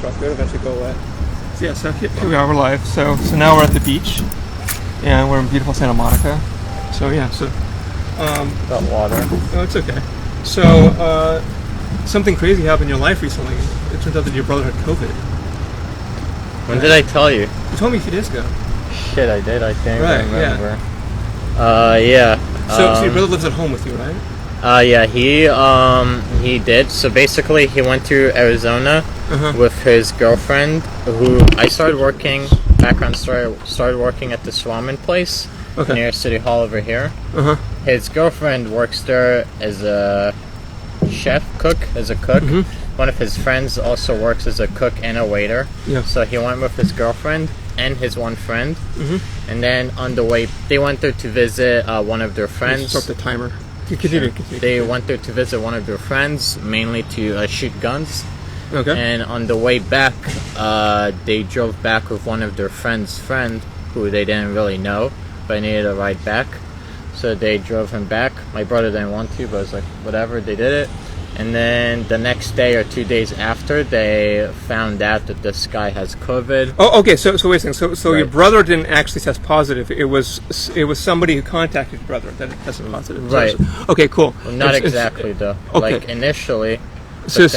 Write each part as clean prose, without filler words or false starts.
truck. It would eventually go away. So yeah, so here we are, we're live. So now we're at the beach, and we're in beautiful Santa Monica. So yeah, so got water. Oh, it's okay. So something crazy happened in your life recently. It turns out that your brother had COVID. When did I tell you? You told me a few days ago. Shit, I did. I can't remember. Yeah. Yeah. So your brother lives at home with you, right? Yeah, he did. So basically, he went to Arizona with his girlfriend, who I started working. Background story: started working at this ramen place near City Hall over here. His girlfriend works there as a cook. One of his friends also works as a cook and a waiter. Yeah. So he went with his girlfriend and his one friend, and then on the way, they went there to visit one of their friends. Start the timer. Continue. They went there to visit one of their friends, mainly to shoot guns. Okay. And on the way back, they drove back with one of their friends' friend, who they didn't really know, but needed a ride back. So they drove him back. My brother didn't want to, but I was like, whatever, they did it. And then the next day or 2 days after, they found out that this guy has COVID. Oh, okay. So wait a second. So your brother didn't actually test positive. It was somebody who contacted your brother that tested positive. Right. Okay. Cool. Well, not exactly though. Okay. Like initially. So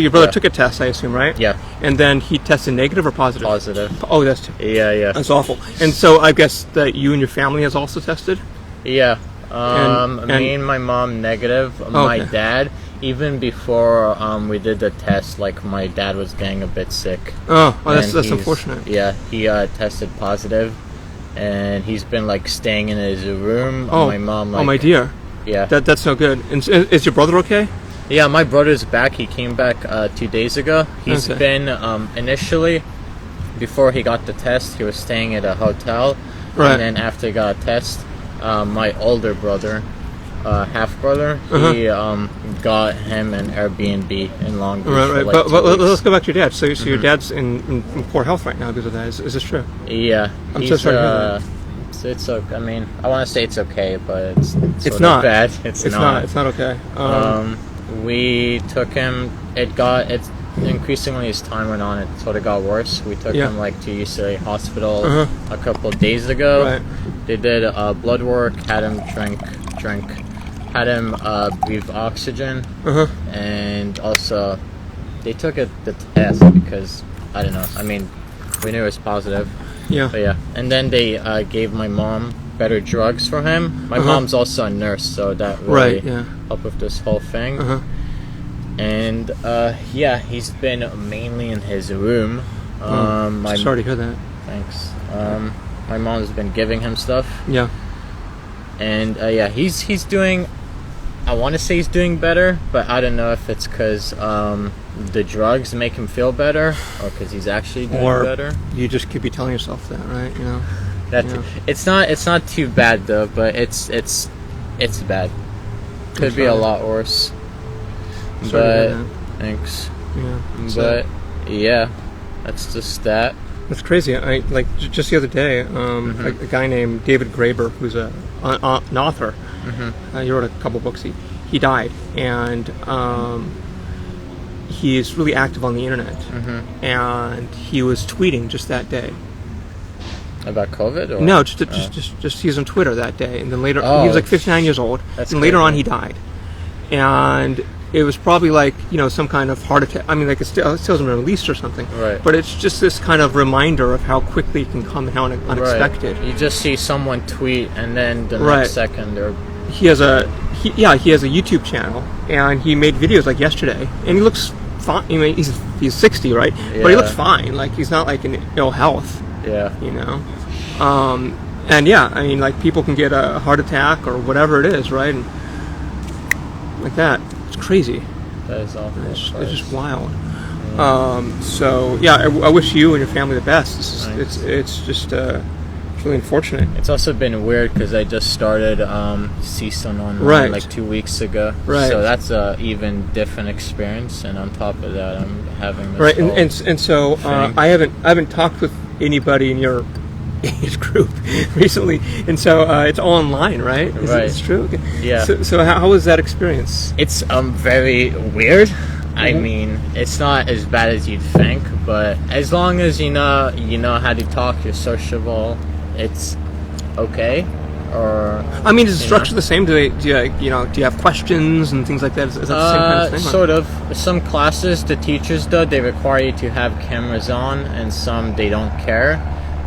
your brother took a test, I assume, right? Yeah. And then he tested negative or positive? Positive. Oh, that's yeah. That's awful. And so I guess that you and your family has also tested. Yeah. Me and my mom negative. My dad. Even before we did the test, like my dad was getting a bit sick. Oh, that's unfortunate. Yeah, he tested positive, and he's been like staying in his room. Oh, my mom. Oh, my dear. Yeah. That's no good. And is your brother okay? Yeah, my brother's back. He came back 2 days ago. He's been initially, before he got the test, he was staying at a hotel. Right. And then after he got a test, my older brother. Half brother, he got him an Airbnb in Long Beach. Right. But let's go back to your dad. So your dad's in poor health right now because of that. Is this true? Yeah. I'm so sorry to hear that. It's okay. I mean, I want to say it's okay, but it's not bad. It's not. It's not okay. We took him. It's increasingly as time went on, it sort of got worse. We took him like to UCLA Hospital a couple of days ago. Right. They did blood work, had him drink. Had him breathe oxygen, and also they took the test because I don't know. I mean, we knew it was positive. Yeah. But yeah, and then they gave my mom better drugs for him. My mom's also a nurse, so that really helped with this whole thing. And he's been mainly in his room. Sorry to hear that. Thanks. My mom's been giving him stuff. Yeah. And he's doing. I want to say he's doing better, but I don't know if it's because the drugs make him feel better, or because he's actually doing better. You just could be telling yourself that, right? You know. It's not too bad though, but it's bad. Could be a lot worse. But thanks. Yeah. But yeah, that's just that. That's crazy. I just the other day, a guy named David Graeber, who's an author. He wrote a couple books. He died, and he is really active on the internet. And he was tweeting just that day about COVID. Or? No, just he was on Twitter that day, and then later he was like 59 years old, and later on he died, and. It was probably like, some kind of heart attack. I mean, like it still hasn't been released or something. Right. But it's just this kind of reminder of how quickly it can come and how unexpected. Right. You just see someone tweet and then the next second he has a YouTube channel, and he made videos like yesterday, and he looks fine. I mean, he's 60, right? Yeah. But he looks fine. Like he's not like in ill health. Yeah. And I mean, like people can get a heart attack or whatever it is, right? And like that. It's crazy. That is awful. It's just wild. I wish you and your family the best. It's just really unfortunate. It's also been weird because I just started CSUN online like 2 weeks ago. Right. So that's a even different experience, and on top of that, I'm having this and so I haven't talked with anybody in your age group recently, and so it's all online, right? It's true. Okay. Yeah. So how was that experience? It's very weird. I mean, it's not as bad as you'd think, but as long as you know how to talk, you're sociable, it's okay. Or I mean, is the structure the same? Do you have questions and things like that? Is that the same kind of thing? Sort of. Some classes, the teachers though, they require you to have cameras on, and some they don't care.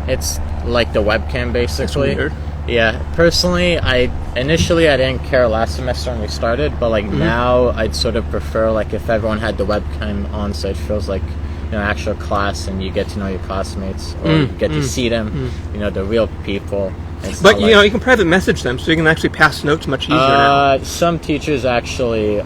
It's like the webcam basically. That's weird. Yeah, personally, I didn't care last semester when we started, but like now I'd sort of prefer like if everyone had the webcam on, so it feels like actual class, and you get to know your classmates, or you get to see them, the real people. But you can private message them, so you can actually pass notes much easier now. Some teachers actually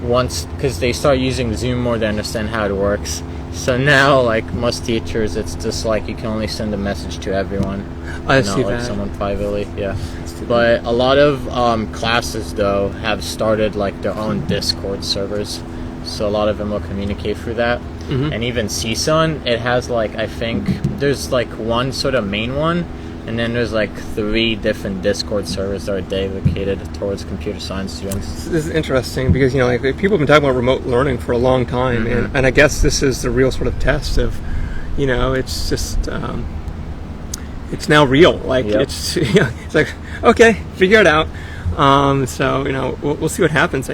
once, because they start using Zoom more, they understand how it works. So now, like most teachers, it's just like you can only send a message to everyone. I see not like that. someone privately, yeah. But a lot of classes though have started like their own Discord servers, so a lot of them will communicate through that. And even CSUN, it has like, I think there's like one sort of main one, and then there's like 3 different Discord servers that are dedicated towards computer science students. This is interesting because like people have been talking about remote learning for a long time, and I guess this is the real sort of test of, it's just it's now real. Like it's it's like, okay, figure it out. So we'll see what happens.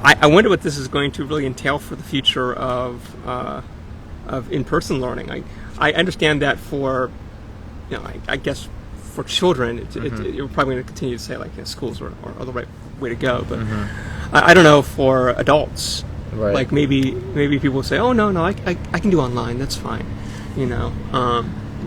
I wonder what this is going to really entail for the future of in-person learning. I understand that for I guess for children, you're probably going to continue to say like schools are the right way to go. But I don't know for adults. Right. Like maybe people say, oh no, I can do online. That's fine.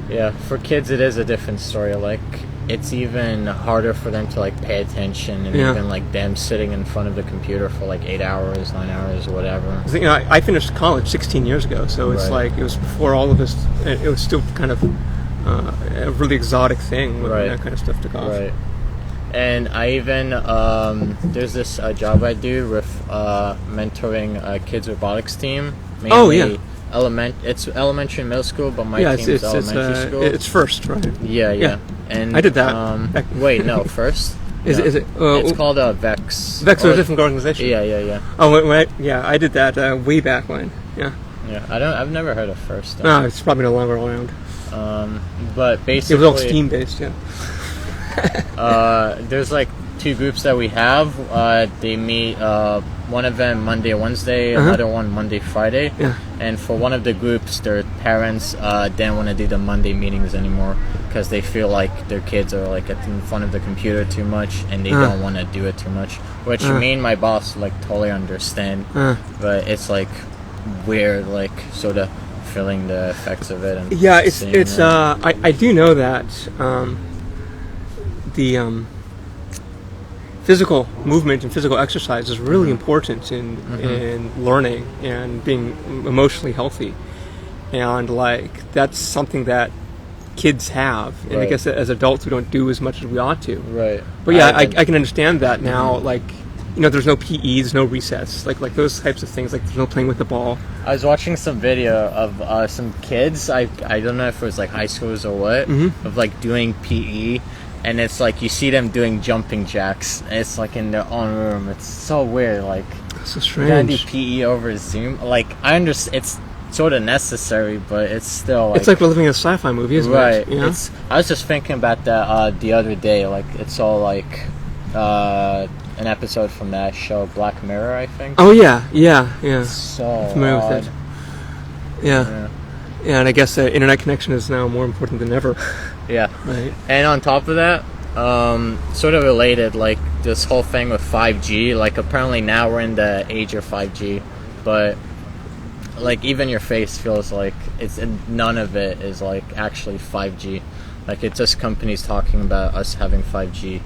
Yeah, for kids it is a different story. Like it's even harder for them to like pay attention, and even like them sitting in front of the computer for like 8 hours, 9 hours, or whatever. I finished college 16 years ago, so it's like it was before all of this. It was still kind of a really exotic thing when that kind of stuff took off. Right. And I even there's this job I do with mentoring a kids robotics team. Mainly it's elementary and middle school, but my team is elementary school. It's first, right? Yeah. And I did that. Wait, no, first. Is it? It's called Vex. Vex is a different organization. Yeah. Oh, wait, yeah, I did that way back when. Yeah. I've never heard of first. No, it's probably no longer around. But basically, it was all Steam based. Yeah. There's like 2 groups that we have. They meet. One of them Monday or Wednesday, another one Monday, Friday. Yeah. And for one of the groups, their parents didn't want to do the Monday meetings anymore because they feel like their kids are like in front of the computer too much, and they don't want to do it too much. Which me and my boss like totally understand, but it's like weird, like sort of feeling the effects of it. And I do know that the physical movement and physical exercise is really important in learning and being emotionally healthy, and like that's something that kids have, and I guess as adults we don't do as much as we ought to. Right. But I can understand that now. Like there's no PE, there's no recess, like those types of things. Like there's no playing with the ball. I was watching some video of some kids. I don't know if it was like high schoolers or what, of like doing PE. And it's like you see them doing jumping jacks. And it's like in their own room. It's so weird. Like so strange. You gotta do PE over Zoom. Like I understand it's sort of necessary, but it's still like, it's like we're living in a sci-fi movie, isn't it? Right. I was just thinking about that the other day. Like it's all like an episode from that show Black Mirror, I think. Oh yeah. It's so familiar with it. Yeah, and I guess the internet connection is now more important than ever. Yeah. Right. And on top of that, sort of related, like this whole thing with 5G, like apparently now we're in the age of 5G, but like even your face feels like none of it is like actually 5G. Like it's just companies talking about us having 5G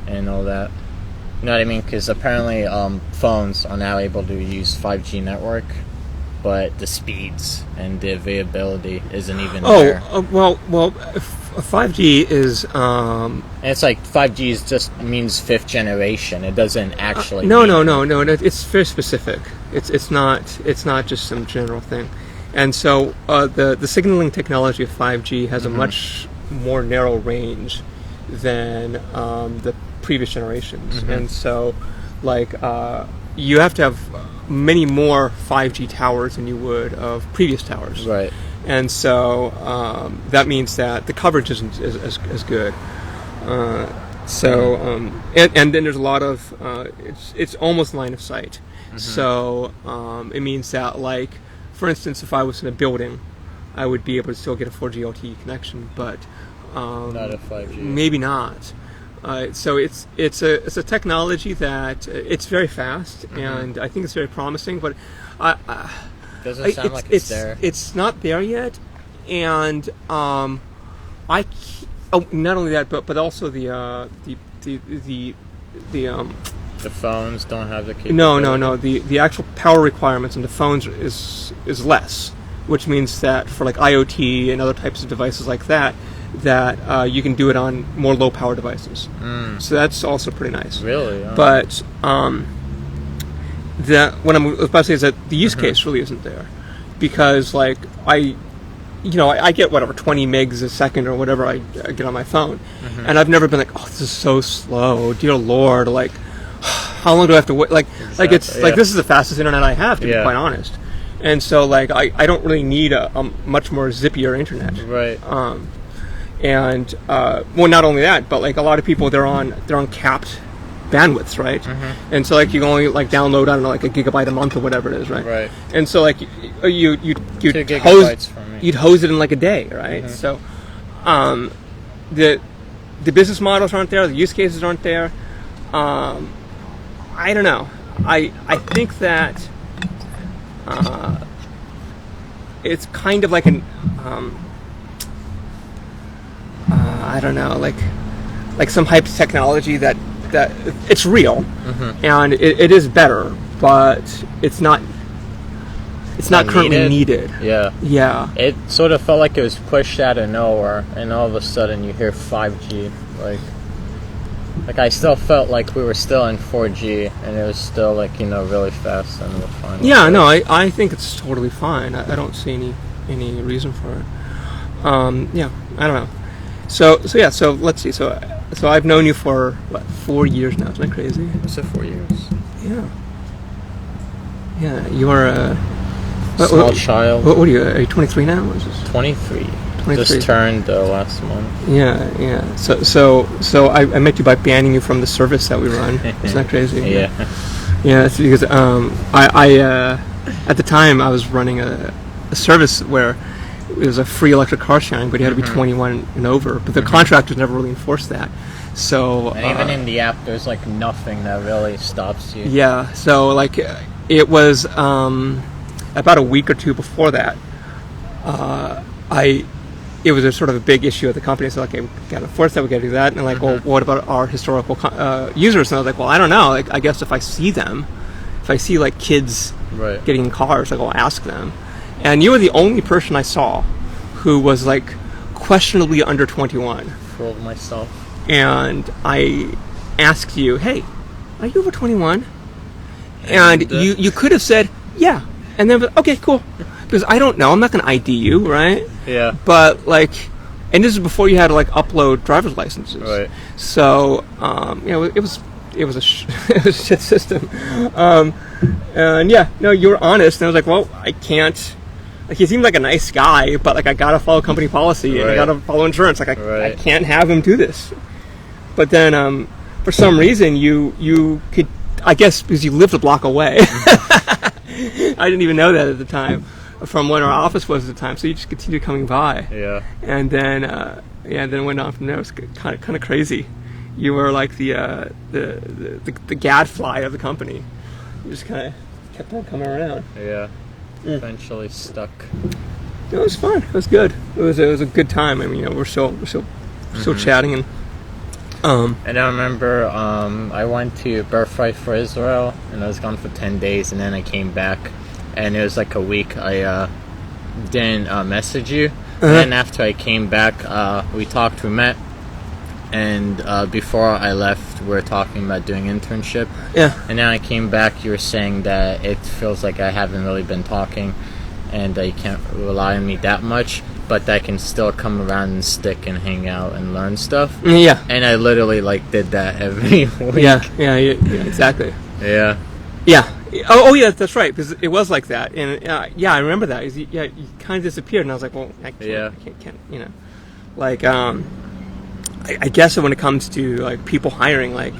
and all that. You know what I mean? Because apparently phones are now able to use 5G network, but the speeds and the availability isn't even there. Well, 5G is... and it's like 5G just means 5th generation. It doesn't actually No. It's very specific. It's not just some general thing. And so the signaling technology of 5G has a much more narrow range than the previous generations. And so, like... you have to have many more 5G towers than you would of previous towers. Right. And so that means that the coverage isn't as good. And then there's a lot of it's almost line of sight. Mm-hmm. So it means that, like, for instance, if I was in a building, I would be able to still get a 4G LTE connection, but not a 5G. Maybe not. So it's a technology that it's very fast, mm-hmm. and I think it's very promising. But doesn't sound like it's there. It's not there yet, and not only that, but also the phones don't have the capability. No. The actual power requirements on the phones is less, which means that for like IoT and other types of devices like that you can do it on more low power devices. So that's also pretty nice. Really? Oh. But what I was about to say is that the use case really isn't there, because like I get whatever 20 megs a second or whatever I get on my phone, and I've never been like, oh, this is so slow, dear Lord, like how long do I have to wait? Like it's like this is the fastest internet I have, to be quite honest. And so like I don't really need a much more zippier internet. Right. And well, not only that, but like a lot of people they're on capped bandwidths, right? And so like you can only like download, I don't know, like a gigabyte a month or whatever it is, right? Right. And so like you'd 2 gigabytes from me. You'd hose it in like a day, right? So the business models aren't there, the use cases aren't there. I don't know. I think that it's kind of like an I don't know, like some hype technology that it's real, and it is better, but it's not currently needed. Yeah. It sort of felt like it was pushed out of nowhere, and all of a sudden you hear 5G. Like I still felt like we were still in 4G, and it was still like really fast and fun. Yeah, no, I think it's totally fine. I don't see any reason for it. Yeah, I don't know. So let's see. So I've known you for 4 years now. Isn't that crazy? Is it 4 years? Yeah. Yeah, you are a small child. What are you? Are you 23 now? 23. Just turned last month. Yeah. So I met you by banning you from the service that we run. Isn't that crazy? Yeah. Yeah, it's because I at the time I was running a service where it was a free electric car sharing, but you had to be 21 and over. But the contractors never really enforced that. So and even in the app, there's like nothing that really stops you. Yeah. So like it was about a week or two before that. It was a sort of a big issue at the company. So like, we got to enforce that, we got to do that. And like, well, what about our historical users? And I was like, well, I don't know. Like, I guess if I see like kids getting in cars, like I'll ask them. And you were the only person I saw who was like questionably under 21. Fooled myself. And I asked you, hey, are you over 21? And you could have said, yeah. And then, okay, cool. Because I don't know, I'm not going to ID you, right? Yeah. But like, and this is before you had to like upload driver's licenses. Right. So, it was a shit system. And yeah, no, you were honest. And I was like, well, I can't. Like, he seemed like a nice guy, but like I gotta follow company policy and I gotta follow insurance. Like I can't have him do this. But then, for some reason, you could, I guess, because you lived a block away. I didn't even know that at the time, from when our office was at the time. So you just continued coming by. Yeah. And then, then it went on from there. It was kind of crazy. You were like the gadfly of the company. You just kind of kept on coming around. Yeah. Eventually stuck. It was fun. It was good. It was a good time. I mean, we're still chatting and. And I remember I went to Birthright for Israel, and I was gone for 10 days, and then I came back, and it was like a week. I didn't message you, and then after I came back, we met, and before I left, we were talking about doing internship. Yeah. And then I came back, you were saying that it feels like I haven't really been talking, and that you can't rely on me that much, but I can still come around and stick and hang out and learn stuff. Yeah. And I literally did that every week. Yeah, exactly. Yeah. Yeah. Oh, yeah, that's right. Because it was like that, and yeah, I remember that. You kind of disappeared, and I was like, well, I can't, you know, like, I guess when it comes to like people hiring, like,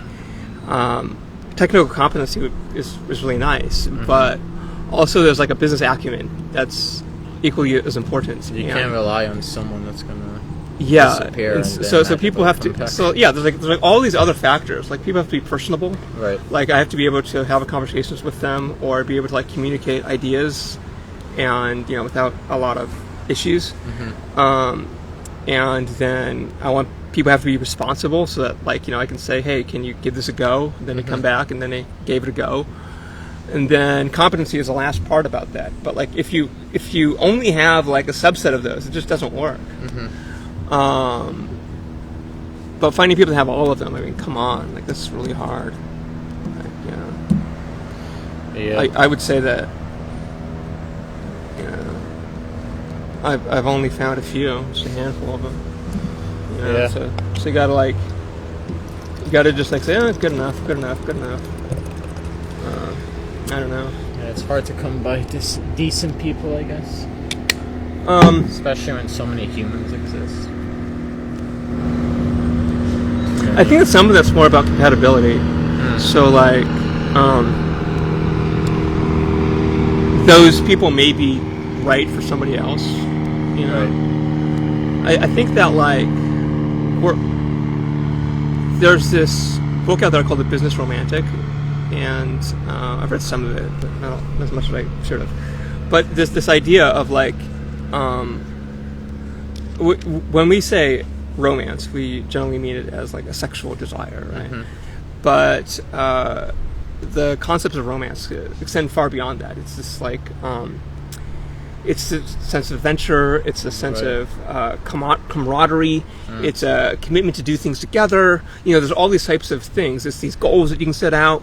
technical competency is really nice, but also there's like a business acumen that's equally as important. You can't rely on someone that's gonna disappear. And so people have to. So yeah, there's like all these other factors. Like people have to be personable. Right. Like I have to be able to have conversations with them, or be able to like communicate ideas, and you know, without a lot of issues. And then people have to be responsible, so that like, you know, I can say, hey, can you give this a go? And then they come back, and then they gave it a go. And then competency is the last part about that. But like if you only have like a subset of those, it just doesn't work. But finding people that have all of them, I mean, come on, like this is really hard. Like, you know, I would say that, you know, I've only found a few, just a handful of them. You know, so you gotta just like say, oh, it's good enough. I don't know. Yeah, it's hard to come by decent people, I guess. Especially when so many humans exist. I think that some of that's more about compatibility. So like, those people may be right for somebody else. You know, I think that like there's this book out there called The Business Romantic, and I've read some of it, but not as much as I should have. But this idea of like, when we say romance, we generally mean it as like a sexual desire, right? But the concepts of romance extend far beyond that. It's this like, it's a sense of adventure. It's a sense of camaraderie. It's a commitment to do things together. You know, there's all these types of things. It's these goals that you can set out,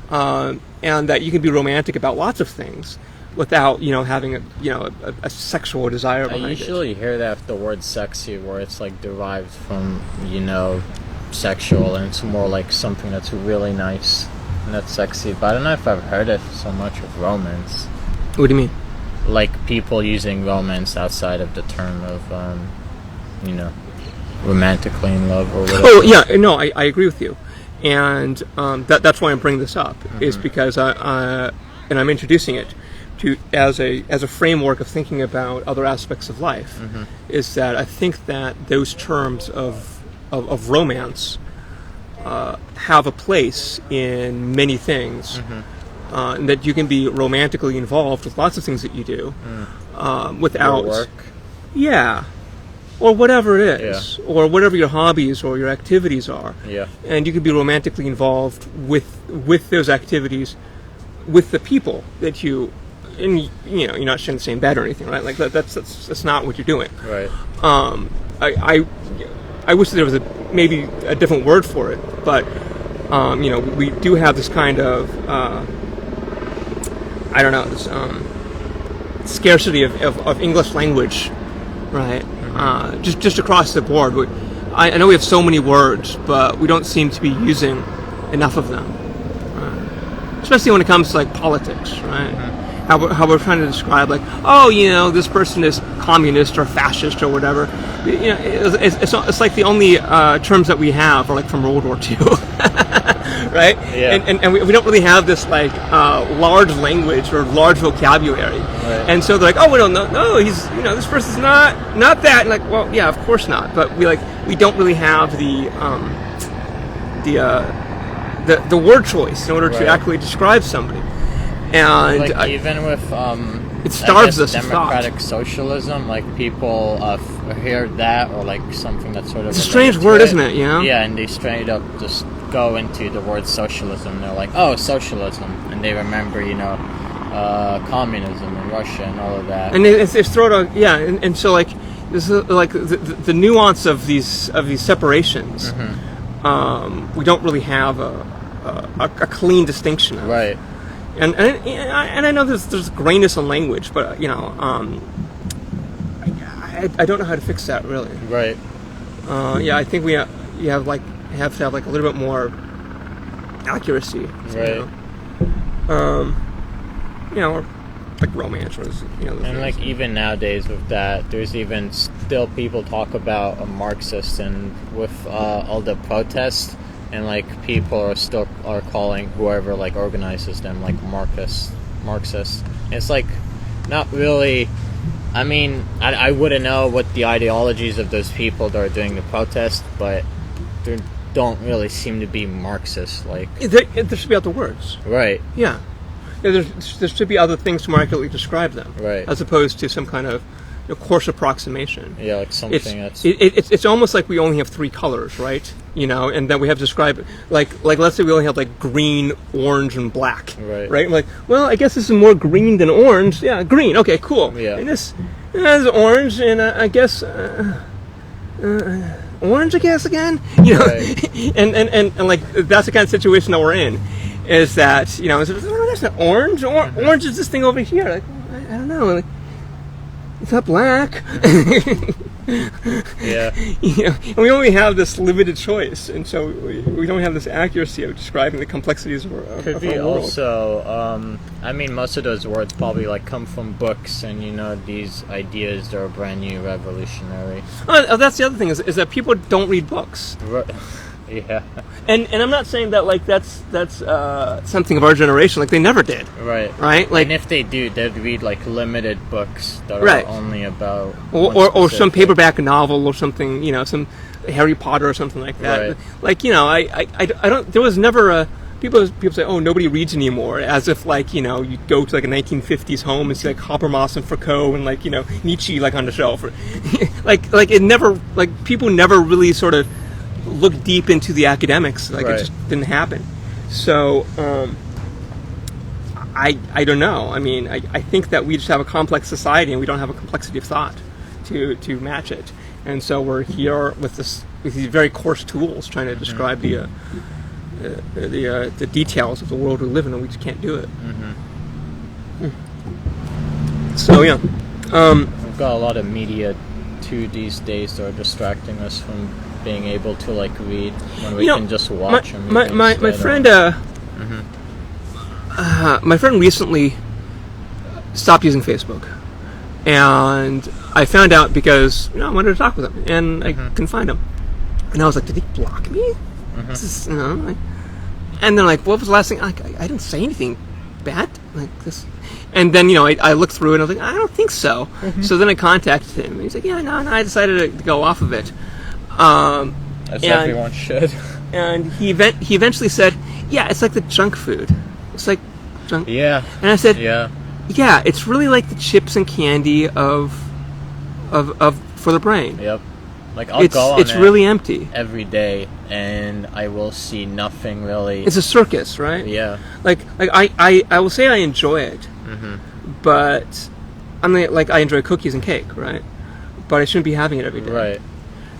and that you can be romantic about lots of things without, you know, having a sexual desire behind it. I usually hear that the word sexy, where it's like derived from, you know, sexual, and it's more like something that's really nice and that's sexy. But I don't know if I've heard it so much of romance. What do you mean? Like people using romance outside of the term of, you know, romantically in love or whatever. Oh yeah, no, I agree with you, and that's why I'm bringing this up, is because and I'm introducing it to as a framework of thinking about other aspects of life. Is that I think that those terms of romance have a place in many things. And that you can be romantically involved with lots of things that you do, without your work, or whatever it is, or whatever your hobbies or your activities are, and you can be romantically involved with those activities, with the people that you, and you know, you're not sharing the same bed or anything, right? Like that's not what you're doing, right? I wish there was maybe a different word for it, but you know, we do have this kind of I don't know, this scarcity of English language, right? Just across the board. I know we have so many words, but we don't seem to be using enough of them, especially when it comes to like politics, right? How we're trying to describe, like, oh, you know, this person is communist or fascist or whatever. You know, it's like the only terms that we have are like from World War II. Right? Yeah. And we don't really have this like large language or large vocabulary. Right. And so they're like, oh, we don't know. No, he's, you know, this person's not that. And like, well, yeah, of course not. But we don't really have the word choice in order to actually describe somebody. And like even with it starves us democratic socialism, like people hear that, or like something that's sort of it's a strange word, isn't it? You know? Yeah, and they straight up just go into the word socialism. They're like, oh, socialism, and they remember, you know, communism in Russia and all of that. And it's thrown out, yeah, and so like this is like the nuance of these separations. We don't really have a clean distinction of. Right. And I know there's grayness in language, but you know, I don't know how to fix that really. Right. Yeah, I think we have to have like a little bit more accuracy. Right. You know? or like romance or and like even nowadays with that, there's even still people talk about a Marxist, and with all the protests, and like people are calling whoever like organizes them like Marxists. It's like not really. I mean, I wouldn't know what the ideologies of those people that are doing the protest, but they don't really seem to be Marxist. Like there should be other words, right? Yeah. There should be other things to more accurately describe them, right? As opposed to some kind of coarse approximation. Yeah, like something it's almost like we only have three colors, right? And then we have to describe it like let's say we only have like green, orange, and black, right? Like, well, I guess this is more green than orange. Yeah, green. Okay, cool. Yeah, and this is orange, and I guess orange. I guess again, right. and like that's the kind of situation that we're in. Is that that's not orange. Orange is this thing over here. Like I don't know. Like, it's not black. Yeah. And we only have this limited choice, and so we don't have this accuracy of describing the complexities of our world. Could be also. I mean, most of those words probably like come from books, and these ideas that are brand new, revolutionary. Oh, that's the other thing is that people don't read books. Right. Yeah, and I'm not saying that like that's something of our generation. Like they never did. Right. Like, and if they do, they'd read like limited books that right. are only about or some paperback novel or something. Some Harry Potter or something like that. Right. Like I don't. There was never a people say, oh, nobody reads anymore, as if like you go to like a 1950s home and see like Habermas and Foucault and like Nietzsche like on the shelf. Or, like it never like people never really sort of look deep into the academics. Like right. It just didn't happen. So I don't know. I mean, I think that we just have a complex society and we don't have a complexity of thought to match it. And so we're here with these very coarse tools trying to describe the details of the world we live in, and we just can't do it. So yeah, we've got a lot of media too these days that are distracting us from being able to like read when we can just watch them. My friend my friend recently stopped using Facebook, and I found out because I wanted to talk with him and I couldn't find him, and I was like, did he block me? This is, and then like, what was the last thing? I didn't say anything bad like this. And then I looked through it and I was like, I don't think so. So then I contacted him and he's like, yeah, no, I decided to go off of it. As everyone should. And he eventually said, yeah, it's like the junk food. It's like junk. Yeah. And I said, yeah, it's really like the chips and candy of for the brain. Yep. Like I'll go on it's really empty every day, and I will see nothing really. It's a circus, right? Yeah. Like I will say I enjoy it, but I mean, like I enjoy cookies and cake, right? But I shouldn't be having it every day. Right.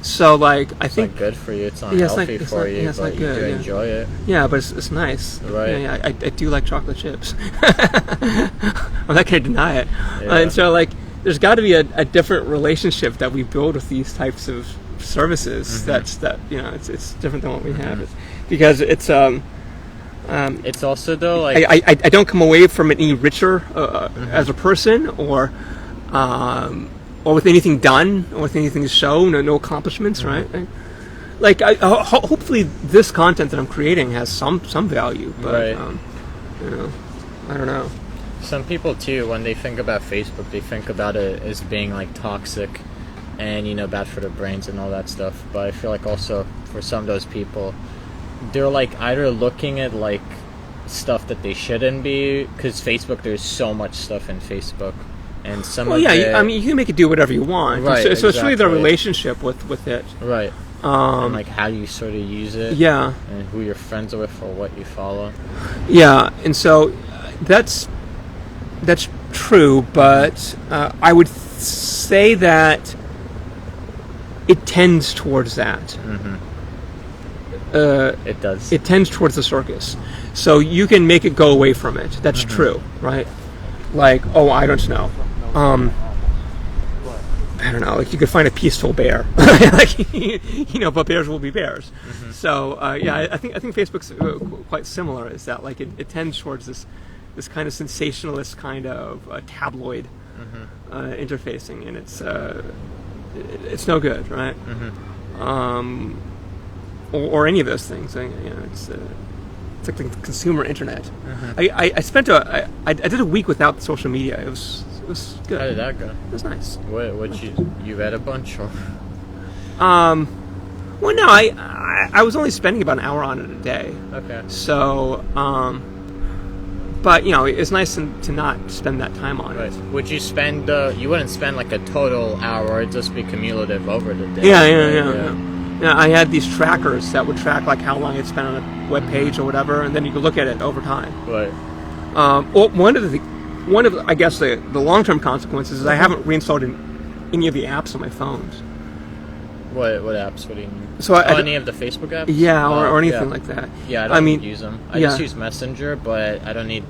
So like I think it's not good for you. It's not healthy for you, but you do enjoy it. Yeah, but it's nice. Right. Yeah, I do like chocolate chips. I'm not going to deny it. Yeah. And so like there's got to be a different relationship that we build with these types of services. It's different than what we have. Because it's it's also though like I don't come away from it any richer as a person or with anything done, or with anything shown, no accomplishments, right? Like, hopefully, this content that I'm creating has some value, but right. I don't know. Some people too, when they think about Facebook, they think about it as being like toxic and bad for their brains and all that stuff. But I feel like also for some of those people, they're like either looking at like stuff that they shouldn't be, because Facebook, there's so much stuff in Facebook. And some you can make it do whatever you want. Right, so it's really the relationship with it. Right. And like how you sort of use it. Yeah. And who you're friends with or what you follow. Yeah, and so that's true, but I would say that it tends towards that. It does. It tends towards the circus. So you can make it go away from it. That's true, right? Like, I don't know. I don't know. Like, you could find a peaceful bear, like, but bears will be bears. So, I think Facebook's quite similar. Is that like it tends towards this this kind of sensationalist kind of tabloid interfacing, and it's no good, right? Or any of those things. It's like the consumer internet. I did a week without social media. It was good. How did that go? It was nice. What you read a bunch or? Well, no, I was only spending about an hour on it a day. Okay. So, but it's nice to not spend that time on it. Would you spend? You wouldn't spend like a total hour. It'd just be cumulative over the day. Yeah. I had these trackers that would track like how long I'd spent on a web page or whatever, and then you could look at it over time. Right. Well, one of I guess the long-term consequences is I haven't reinstalled any of the apps on my phones. What apps? What do you mean? So any of the Facebook apps? Yeah, or anything like that. Yeah, I don't use them. I just use Messenger, but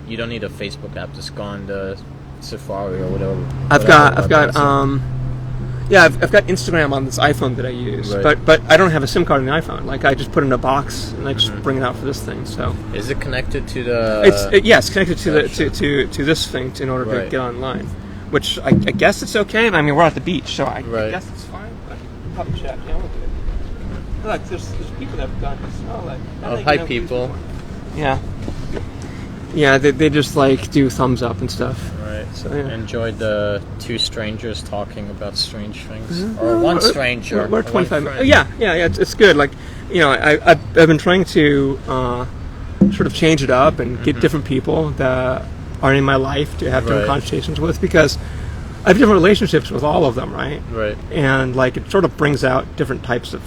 you don't need a Facebook app. Just go on to Safari or whatever. I've got Instagram on this iPhone that I use, but I don't have a SIM card in the iPhone. Like I just put it in a box and I just bring it out for this thing. So is it connected to the? It's connected to this thing in order to get online, which I guess it's okay. I mean, we're at the beach, so I guess it's fine. But I'll probably check. Yeah, we'll do it. Look, there's people that have done this. Hi people. Yeah. Yeah, they just like do thumbs up and stuff. Right. So enjoyed the two strangers talking about strange things, or one stranger. We're 25 minutes. Yeah. It's good. Like, I've been trying to sort of change it up and get different people that are in my life to have different conversations with, because I have different relationships with all of them, right? Right. And like it sort of brings out different types of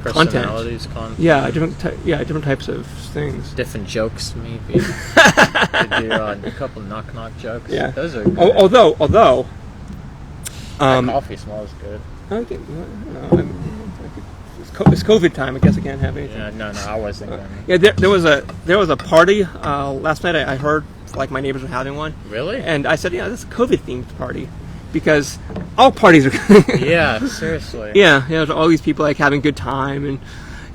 personalities, content. Different types of things. Different jokes, maybe. Do a couple knock jokes. Yeah, those are good. Although, coffee smells good. Okay, it's COVID time. I guess I can't have anything. Yeah, no, I wasn't. Yeah, there was a party last night. I heard like my neighbors were having one. Really? And I said, this is a COVID themed party. Because all parties are yeah, seriously. Yeah, there's all these people like having a good time, and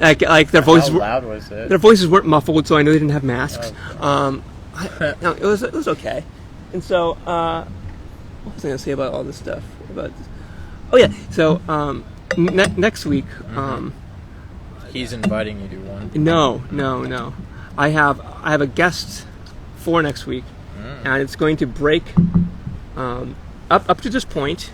like their voices. How loud was it? Their voices weren't muffled, so I know they didn't have masks. Oh, no, it was okay. And so, what was I going to say about all this stuff? So next week. He's inviting you to one. No. I have a guest for next week, and it's going to break. Up to this point,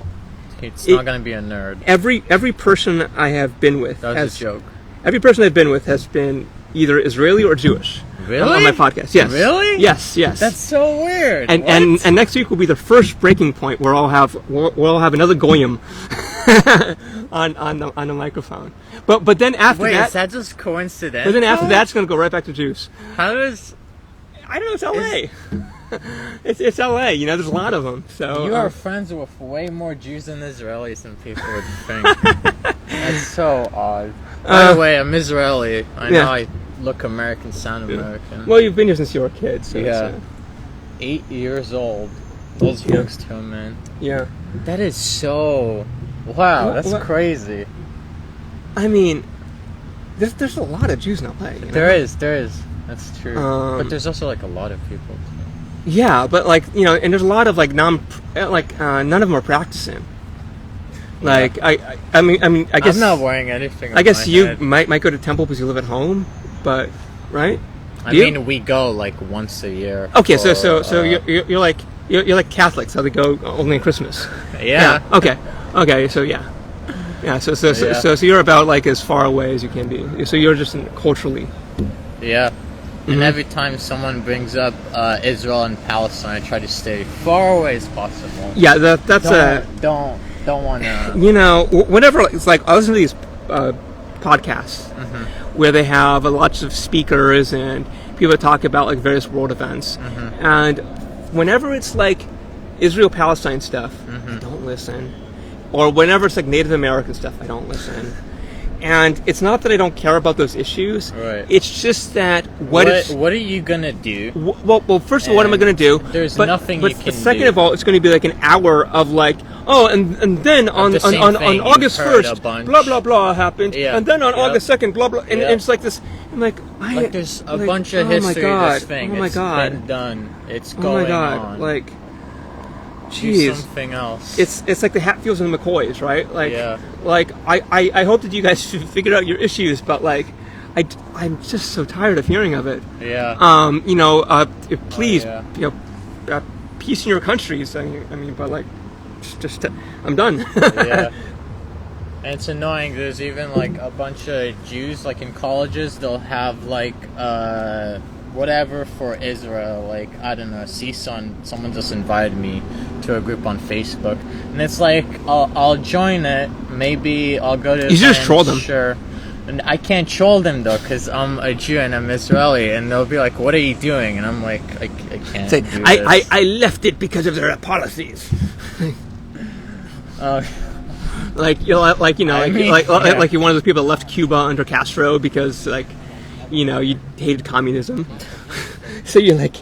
it's not going to be a nerd. Every person I have been with that's a joke. Every person I've been with has been either Israeli or Jewish. Really? On my podcast, yes. Really? Yes. That's so weird. And next week will be the first breaking point where we'll have another goyim on the microphone. But then after is that just coincidental? But then after that, it's going to go right back to Jews. How does? I don't know. It's LA. It's LA, there's a lot of them. So you are friends with way more Jews than Israelis than people would think. That's so odd. By the way, I'm Israeli. I know I look American, sound American. Well, you've been here since you were a kid. So 8 years old. Those jokes to him, man. Yeah. That is so... Wow, that's crazy. I mean, there's a lot of Jews in LA. There is. That's true. But there's also like a lot of people. Yeah, but and there's a lot of none of them are practicing. Like I mean, I guess I'm not wearing anything. I guess you might go to temple because you live at home, but right? I mean, we go like once a year. Okay, so you're like Catholics, how they go only on Christmas. Yeah. Okay. So yeah. So you're about like as far away as you can be. So you're just culturally. Yeah. And every time someone brings up Israel and Palestine, I try to stay far away as possible. Yeah, that's don't want to. Whenever it's like I listen to these podcasts where they have lots of speakers and people talk about like various world events, and whenever it's like Israel-Palestine stuff, I don't listen. Or whenever it's like Native American stuff, I don't listen. And it's not that I don't care about those issues. Right. It's just that what are you gonna do? Well, first of all, what am I gonna do? There's nothing you can do. But second of all, it's going to be like an hour of like, oh, and then on August 1st, blah blah blah happened, and then on August 2nd, blah blah, and it's like this. I'm like, there's a bunch of history of this thing. Oh my god! It's been done. It's going on. Like, jeez, do something else. It's like the Hatfields and the McCoys, right? Like, I hope that you guys figured out your issues, but like, I'm just so tired of hearing of it. Yeah. Please, peace in your countries. I mean, but like, just I'm done. Yeah. And it's annoying. There's even like a bunch of Jews, like in colleges, they'll have like whatever for Israel. Like, I don't know, CSUN. Someone just invited me to a group on Facebook, and it's like I'll join it. Maybe I'll go to. You just troll them. Sure. And I can't troll them though, because I'm a Jew and I'm Israeli, and they'll be like, "What are you doing?" And I'm like, "I can't." Say, do this. I left it because of their policies. Like you're one of those people that left Cuba under Castro because you hated communism. So you're like,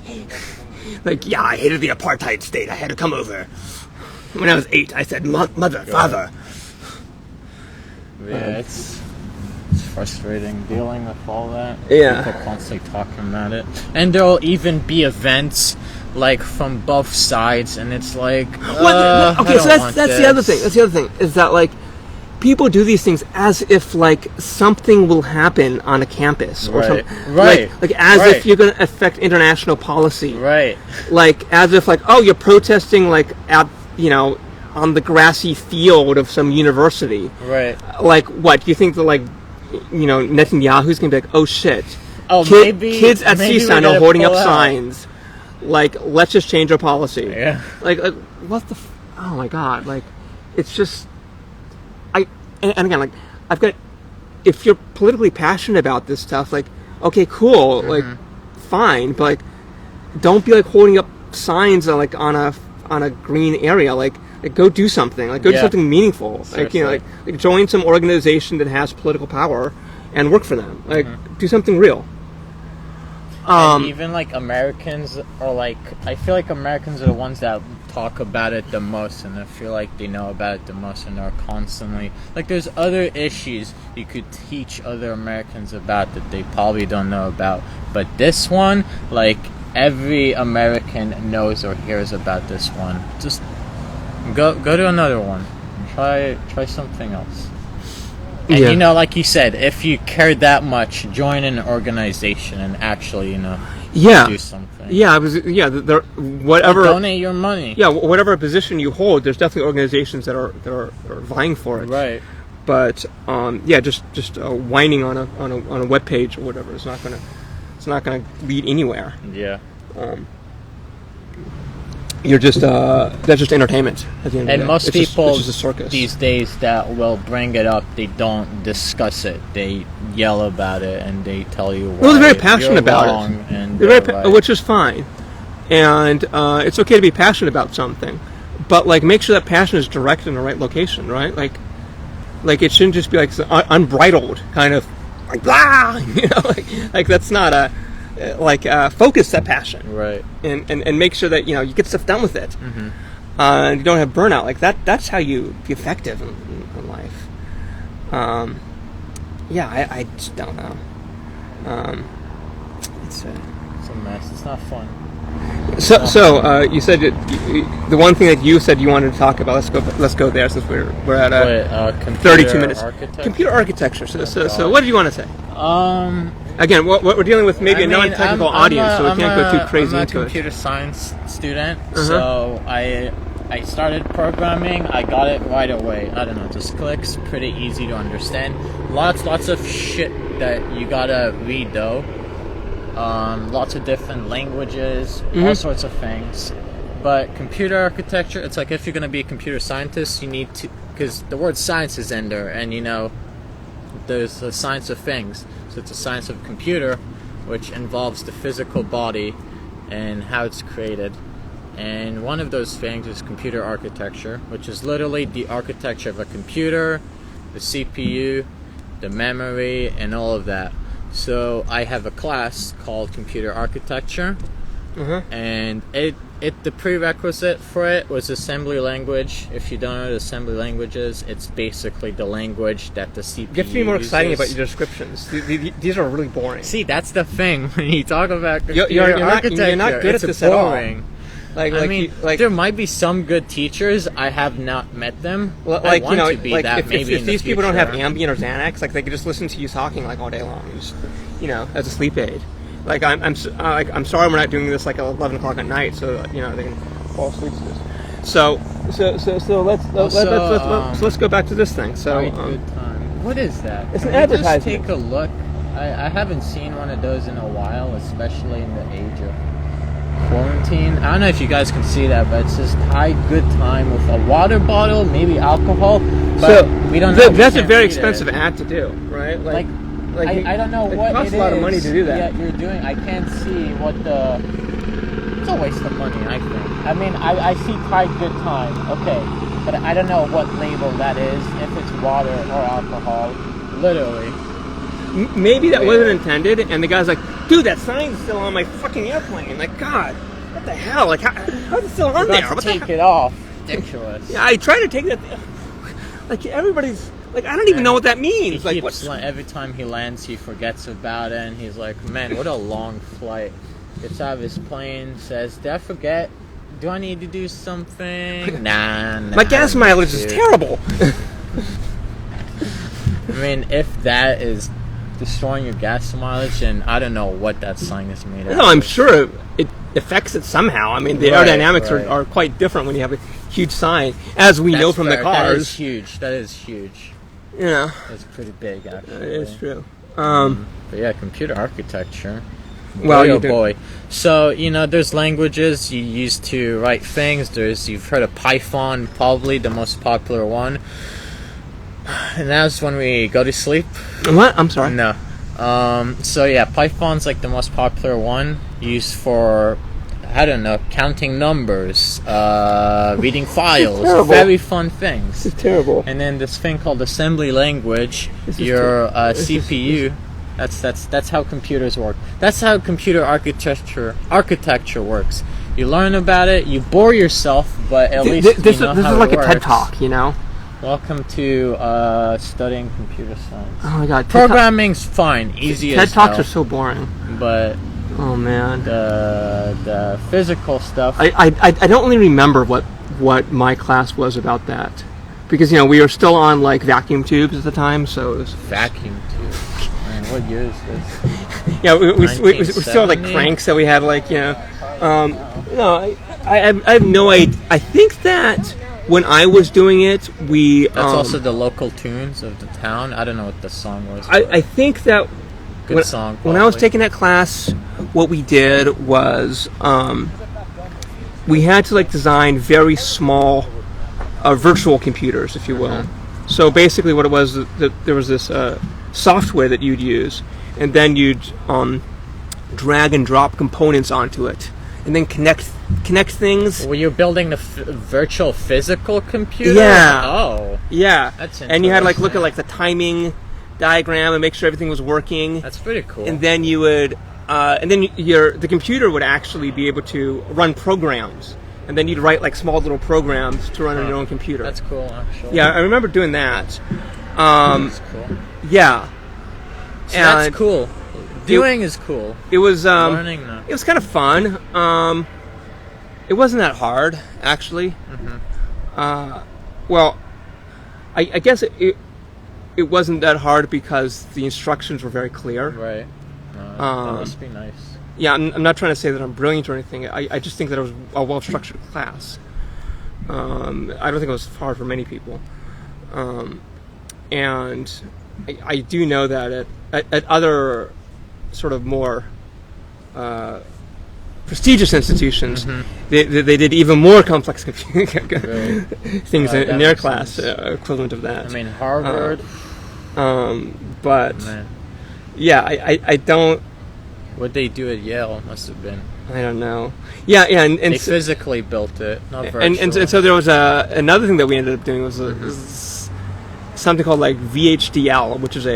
yeah, I hated the apartheid state. I had to come over. When I was 8, I said, mother, father. Yeah, it's frustrating dealing with all that. Yeah. People constantly talking about it. And there'll even be events like from both sides, and it's like, okay, so that's the other thing. That's the other thing, is that like people do these things as if like something will happen on a campus or something. Right. Like as if you're going to affect international policy. Right. Like as if like, oh, you're protesting like at on the grassy field of some university. Right. Like what? You think that like Netanyahu's going to be like, oh shit. Oh, kids at CSUN are holding up signs. Like, let's just change our policy. Yeah. Like what the? Oh my god! Like, it's just. And again, like, I've got. If you're politically passionate about this stuff, like, okay, cool, like, fine, but like, don't be like holding up signs like on a green area. Like go do something. Like, go do something meaningful. Seriously. Like, like join some organization that has political power and work for them. Like, do something real. And even like Americans are like, I feel like Americans are the ones that talk about it the most, and I feel like they know about it the most, and are constantly like, there's other issues you could teach other Americans about that they probably don't know about, but this one, like, every American knows or hears about this one. Just go to another one, try something else. And like you said, if you care that much, join an organization and actually, do something. Yeah, whatever. Donate your money. Yeah, whatever position you hold, there's definitely organizations that are vying for it. Right. But just whining on a web page or whatever is not gonna lead anywhere. Yeah. You're just that's just entertainment at the end of the day. And most people it's just a circus. These days that will bring it up, they don't discuss it. They yell about it and they tell you why. Well, they're very passionate about wrong it, and they're very which is fine. And it's okay to be passionate about something, but like make sure that passion is directed in the right location, right? Like it shouldn't just be like unbridled kind of like blah, like that's not a. Focus that passion, right, and make sure that you get stuff done with it, and you don't have burnout. Like that's how you be effective in life. I just don't know. It's a mess. It's not fun. So you said the one thing that you said you wanted to talk about. Let's go there since we're at 32 minutes. Computer architecture. So what did you want to say? Again, we're dealing with maybe a non-technical audience, so we can't go too crazy into it. I'm a computer science student, so I started programming. I got it right away. I don't know, just clicks, pretty easy to understand. Lots of shit that you gotta read though. Lots of different languages, all sorts of things. But computer architecture, it's like if you're gonna be a computer scientist, you need to, because the word science is in there, and there's the science of things. So it's a science of computer, which involves the physical body and how it's created. And one of those things is computer architecture, which is literally the architecture of a computer, the CPU, the memory, and all of that. So I have a class called Computer Architecture, and the prerequisite for it was assembly language. If you don't know what assembly language is, it's basically the language that the CPU You have to be more uses. exciting about your descriptions. These are really boring. See, that's the thing. When you talk about computer you're architecture, not good at it's this boring. at all. I mean, there might be some good teachers. I have not met them. Well, I want to be that. Maybe if these people don't have Ambien or Xanax, like they could just listen to you talking like all day long, just, as a sleep aid. Like I'm sorry we're not doing this like at 11 o'clock at night, so they can fall asleep to this. So let's go back to this thing. So good time. What is that? It's Can an we just advertisement. take a look. I haven't seen one of those in a while, especially in the age of quarantine. I don't know if you guys can see that, but it says Tide Good Time with a water bottle, maybe alcohol. But we don't know. That's a very expensive ad to do, right? I don't know what it costs a lot of money to do that. Yeah, you're doing. I can't see what the. It's a waste of money, I think. I mean, I see Tide Good Time, okay, but I don't know what label that is. If it's water or alcohol, literally. Maybe that wasn't intended, and the guy's like, "Dude, that sign's still on my fucking airplane." Like, God, what the hell? Like, how's it still on there? About to take it off. Ridiculous. Yeah, I try to take that. Like, everybody's like, I don't even know what that means. He keeps, every time he lands, he forgets about it, and he's like, "Man, what a long flight." Gets out of his plane, says, "Did I forget? Do I need to do something?" Nah. My gas mileage is terrible. I mean, if that is destroying your gas mileage, and I don't know what that sign is made of. No, I'm sure it affects it somehow. I mean, the aerodynamics are quite different when you have a huge sign, as we know from the cars. That is huge. That's pretty big, actually. That is true. But yeah, computer architecture. Well, oh boy. So, there's languages you use to write things. You've heard of Python, probably the most popular one. And that's when we go to sleep. What? I'm sorry. No. So yeah, Python's like the most popular one, used for, I don't know, counting numbers, reading files, very fun things. This is terrible. And then this thing called assembly language, your CPU. That's how computers work. That's how computer architecture works. You learn about it, you bore yourself, but at least this you know is how like it a TED works. Talk, Welcome to studying computer science. Oh my God, programming's fine, easy TED as Talks hell, are so boring. but oh man, the physical stuff. I don't really remember what my class was about that, because we were still on like vacuum tubes at the time, so it was Vacuum tubes. Man, what year is this? Yeah, we still had like cranks that we had like no, I have no idea. I think that when I was doing it, that's also the local tunes of the town. I don't know what the song was. I think that good song. When I was taking that class, what we did was we had to like design very small virtual computers, if you will. So basically, what it was that there was this software that you'd use, and then you'd drag and drop components onto it, and then connect things. Were you building the virtual physical computer? Yeah. Oh. Yeah. That's interesting. And you had to like look at like the timing diagram and make sure everything was working. That's pretty cool. And then you would, the computer would actually be able to run programs, and then you'd write like small little programs to run on your own computer. That's cool, actually. Yeah, I remember doing that. That's cool. Yeah. So that's cool. Doing is cool. It was learning though. It was kind of fun. It wasn't that hard, actually. Well, I guess it wasn't that hard because the instructions were very clear. Right. That must be nice. Yeah, I'm not trying to say that I'm brilliant or anything. I just think that it was a well-structured class. I don't think it was hard for many people. And I do know that at other sort of more prestigious institutions, they did even more complex things in their class, equivalent of that. I mean, Harvard. But yeah, I don't. What they do at Yale must have been. I don't know. Yeah, and they physically built it, not virtual. And so there was another thing that we ended up doing was something called like VHDL, which is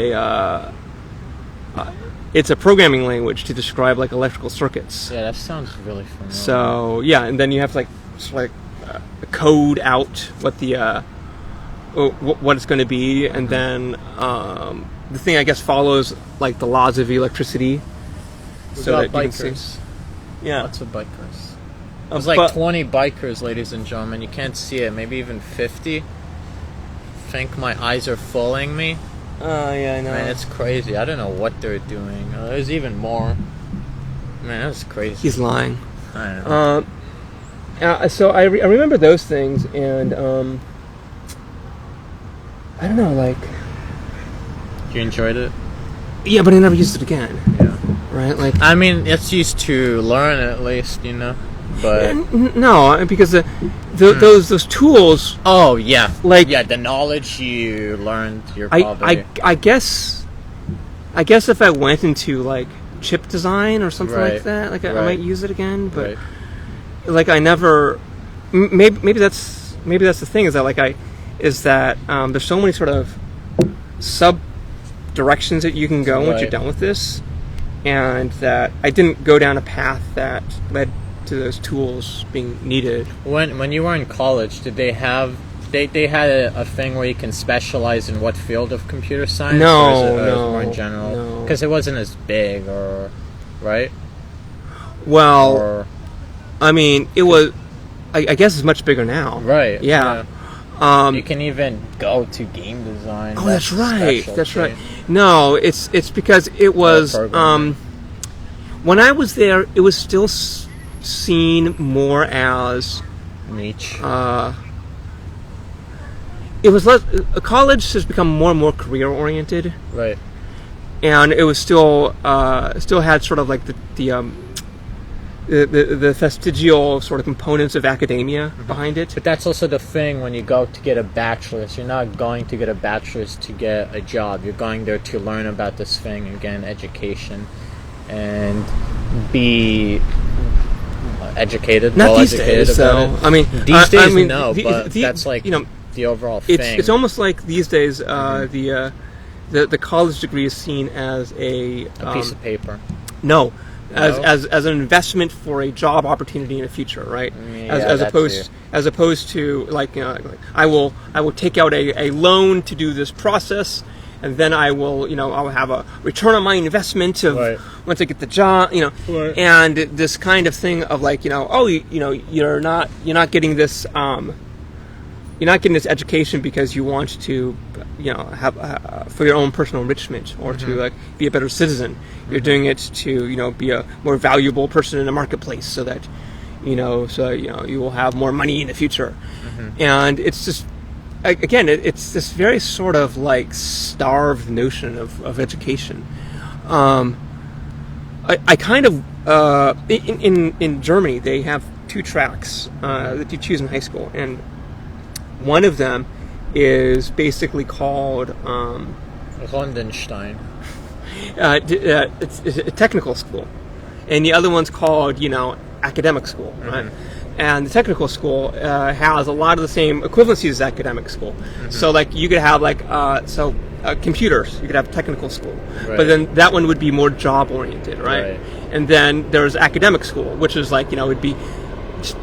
it's a programming language to describe like electrical circuits. Yeah, that sounds really familiar. So yeah, and then you have to like sort of code out what the what it's going to be, and then the thing I guess follows like the laws of electricity. So that bikers. You can see. Yeah, lots of bikers. There's like 20 bikers, ladies and gentlemen. You can't see it. Maybe even 50. I think my eyes are fooling me. Oh, yeah, I know. Man, it's crazy. I don't know what they're doing. There's even more. Man, that's crazy. He's lying. I don't know. So I remember those things, and I don't know, like... You enjoyed it? Yeah, but I never used it again. Yeah. Right? Like, I mean, it's used to learn at least, you know? But no, because those tools. Oh yeah, like the knowledge you learned. You're probably. I guess if I went into like chip design or something like that, like I might use it again. But like I never. Maybe that's the thing is that there's so many sort of sub directions that you can go once you're done with this, and that I didn't go down a path that led to those tools being needed. When you were in college, did they have they had a thing where you can specialize in what field of computer science? No, more in general, because it wasn't as big, or right? Well, I mean, it was. I guess it's much bigger now. Right. Yeah. You can even go to game design. Oh, that's right. That's right. No, it's because it was when I was there, it was still seen more as niche. It was less. College has become more and more career oriented, right? And it was still had sort of like the vestigial sort of components of academia behind it. But that's also the thing when you go to get a bachelor's. You're not going to get a bachelor's to get a job. You're going there to learn about this thing, again, education, and be educated. Not these days, so I mean, these days, no. But that's like the overall thing. It's almost like these days the college degree is seen as a piece of paper. No. As an investment for a job opportunity in the future, right? As opposed to like I will take out a loan to do this process, and then I will I'll have a return on my investment of once I get the job, and this kind of thing of like you're not getting this education because you want to have for your own personal enrichment or to like be a better citizen. You're doing it to be a more valuable person in the marketplace, so that you will have more money in the future. And it's just again it's this very sort of like starved notion of education. I kind of in Germany they have 2 tracks that you choose in high school, and one of them is basically called Rondenstein. It's a technical school, and the other one's called academic school, right? And the technical school has a lot of the same equivalencies as academic school. So like you could have computers, you could have technical school, but then that one would be more job oriented, right? And then there's academic school, which is like it'd be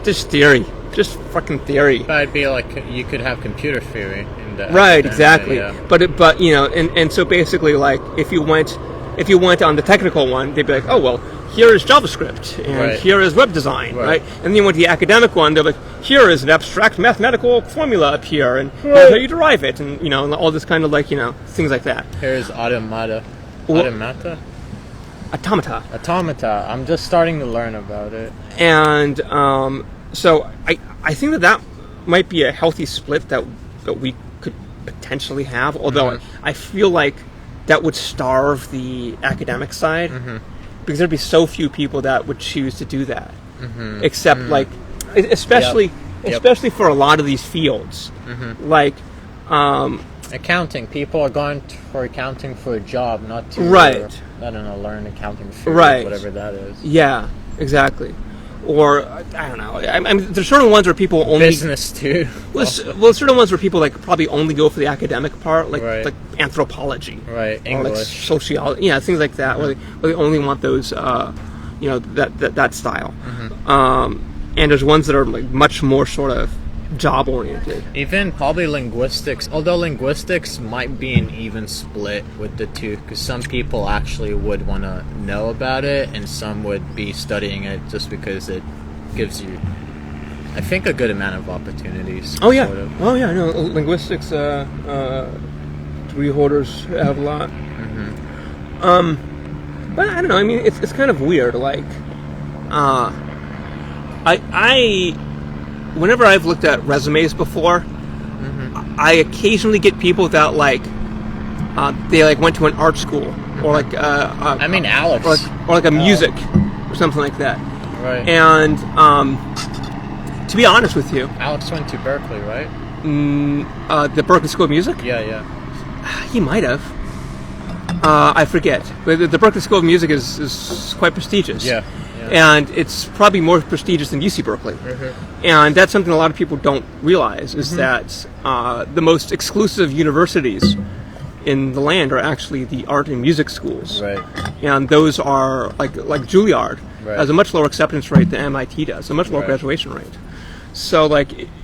just theory. Just fucking theory. But it'd be like you could have computer theory in the right, exactly. Yeah. But and so basically, like if you went on the technical one, they'd be like, oh well, here is JavaScript and here is web design, right? And then you went to the academic one, they're like, here is an abstract mathematical formula up here, and here's how you derive it, and all this kind of like things like that. Here's automata. Automata. I'm just starting to learn about it. And so I think that might be a healthy split that we could potentially have, although I feel like that would starve the academic side because there'd be so few people that would choose to do that, except like especially for a lot of these fields, like accounting. People are going for accounting for a job, not to I don't know, learn accounting for whatever that is. Yeah, exactly. or I don't know. I mean, there's certain ones where people only business too. Well, certain ones where people like probably only go for the academic part, like anthropology, English, or like sociology, things like that, where they only want those, that style. And there's ones that are like much more sort of job oriented. Even probably linguistics, although linguistics might be an even split with the two, because some people actually would want to know about it and some would be studying it just because it gives you, I think, a good amount of opportunities. No, linguistics degree holders have a lot. But I don't know, I mean, it's kind of weird, like whenever I've looked at resumes before, I occasionally get people that they went to an art school or Alex, or a music or something like that. Right. And to be honest with you, Alex went to Berkeley, right? The Berkeley School of Music. Yeah. He might have. I forget. But the Berkeley School of Music is quite prestigious. Yeah. And it's probably more prestigious than UC Berkeley. And that's something a lot of people don't realize, is that the most exclusive universities in the land are actually the art and music schools. Right. And those are, like Juilliard, has a much lower acceptance rate than MIT does, a much lower graduation rate. So,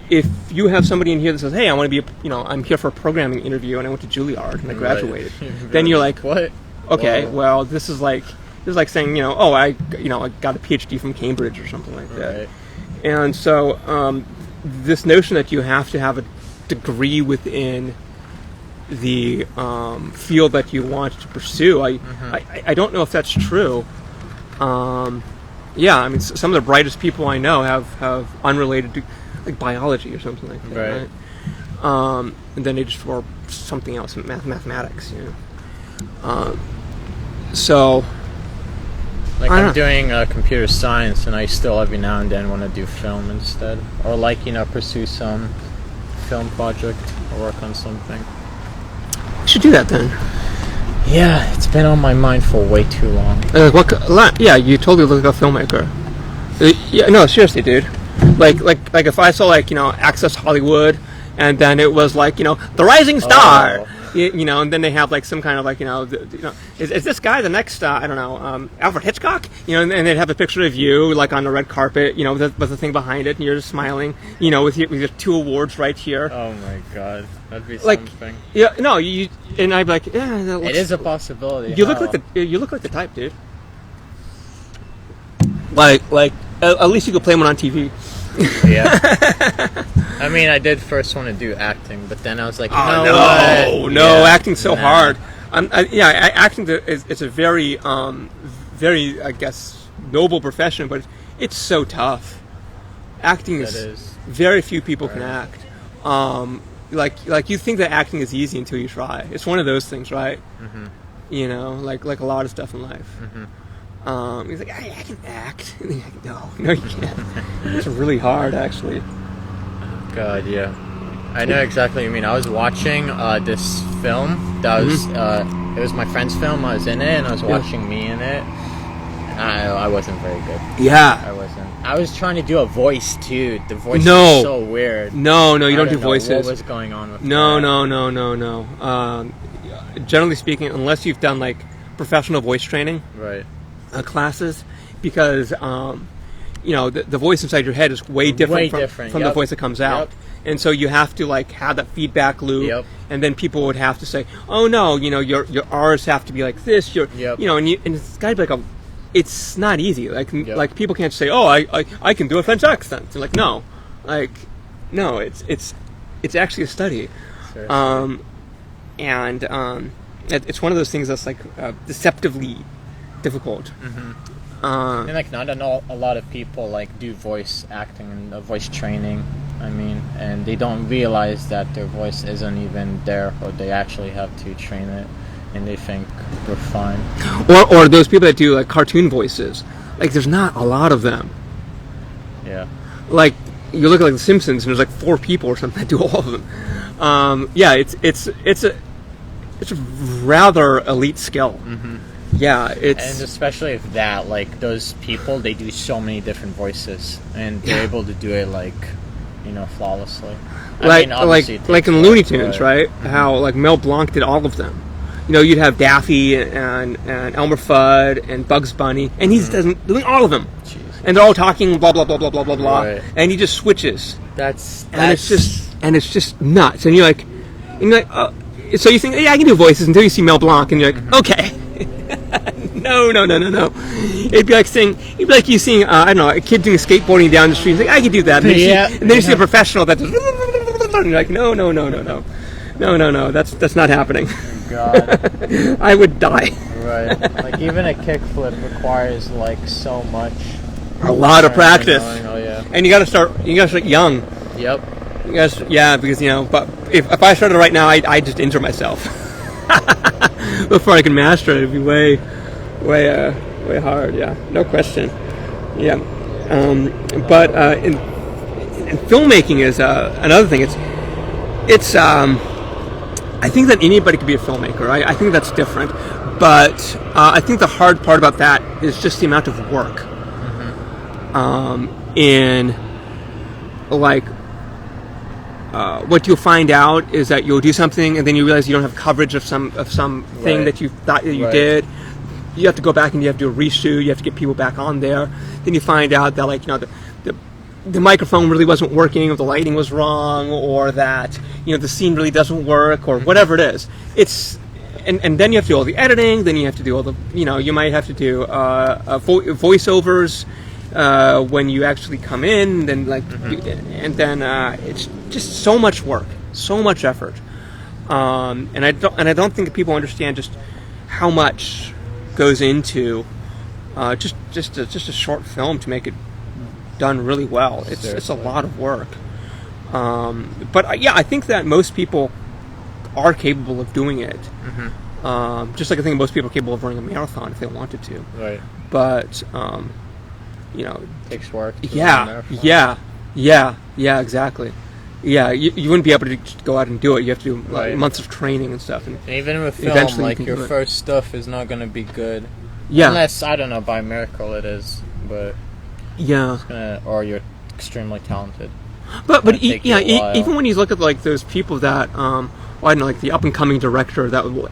if you have somebody in here that says, hey, I want to be, I'm here for a programming interview and I went to Juilliard and I graduated, then you're like, what? Okay, well, this is like saying, I got a PhD from Cambridge or something like that. Right. And so this notion that you have to have a degree within the field that you want to pursue, I don't know if that's true. I mean, some of the brightest people I know have unrelated to biology or something like that. Right? And then they just for something else, mathematics. So. I'm doing computer science, and I still every now and then want to do film instead, or pursue some film project or work on something. You should do that then. Yeah, it's been on my mind for way too long. You totally look like a filmmaker. No, seriously, dude. Like if I saw Access Hollywood, and then it was The Rising Star. And then they have some kind of is this guy the next Alfred Hitchcock? And they'd have a picture of you on the red carpet, with the thing behind it, and you're just smiling, with your 2 awards right here. Oh my god, that'd be something. And I'd be like, yeah, it is a possibility. You look like the type, dude. At least you could play one on TV. Yeah. I mean, I did first want to do acting, but then I was like, acting's so hard. Acting is a very, very, I guess, noble profession, but it's so tough. Acting is very few people can act. You think that acting is easy until you try. It's one of those things, right? Like a lot of stuff in life. He's like, I can act. And he's like, no, you can't. It's really hard, actually. God, yeah. I know exactly what you mean. I was watching this film that was it was my friend's film. I was in it, and I was watching me in it. I wasn't very good. Yeah, I wasn't. I was trying to do a voice too. The voice was so weird. No, you don't do voices. What was going on with No. Generally speaking, unless you've done professional voice training, right, classes, because the voice inside your head is way different from the voice that comes out. And so you have to have that feedback loop, and then people would have to say, "Oh no, your R's have to be like this." And it's got to be it's not easy. People can't say, "Oh, I can do a French accent." They're like, no, it's actually a study, and it's one of those things that's deceptively difficult. And not a lot of people do voice acting and voice training. I mean, and they don't realize that their voice isn't even there, or they actually have to train it, and they think we're fine. Or those people that do cartoon voices. There's not a lot of them. Yeah. You look at The Simpsons, and there's 4 people or something that do all of them. It's a rather elite skill. yeah, and especially if that, like, those people, they do so many different voices, and they're able to do it, like, flawlessly. Like in Looney Tunes, right? Mm-hmm. How, like, Mel Blanc did all of them. You'd have Daffy and Elmer Fudd and Bugs Bunny, and he's doing all of them. Jeez. And they're all talking blah blah blah blah blah blah blah, right. And he just switches. It's just nuts. And you're like, so you think, yeah, I can do voices until you see Mel Blanc, and you're like, okay. No. It'd be like you seeing I don't know, a kid doing skateboarding down the street. It's like, I could do that. And then you see a professional that does, and you're like, no, that's not happening. Oh, God. I would die. Right. Like, even a kickflip requires, like, so much. A lot of practice. Oh, yeah. And you gotta start young. Yep. Because but if I started right now, I'd just injure myself. Before I can master it, it'd be way hard. Yeah, no question. Yeah, but in filmmaking is another thing. It's I think that anybody could be a filmmaker. I think that's different, but I think the hard part about that is just the amount of work. In like. What you'll find out is that you'll do something and then you realize you don't have coverage of some thing that you thought that you did. You have to go back and you have to do a reshoot. You have to get people back on there. Then you find out that, like, the microphone really wasn't working, or the lighting was wrong, or that the scene really doesn't work, or whatever it is. And then you have to do all the editing. Then you have to do all the you might have to do voiceovers. When you actually come in, then and then it's just so much work, so much effort, and I don't think that people understand just how much goes into just a short film to make it done really well. It's a lot of work, but I think that most people are capable of doing it. Just like I think most people are capable of running a marathon if they wanted to. Right. But takes work. Yeah, exactly. Yeah, you wouldn't be able to just go out and do it. You have to do months of training and stuff. And even with film, like, your first stuff is not going to be good. Yeah. Unless, I don't know, by miracle it is. But yeah, or you're extremely talented. But even when you look at, like, those people that I don't know, like the up and coming director that was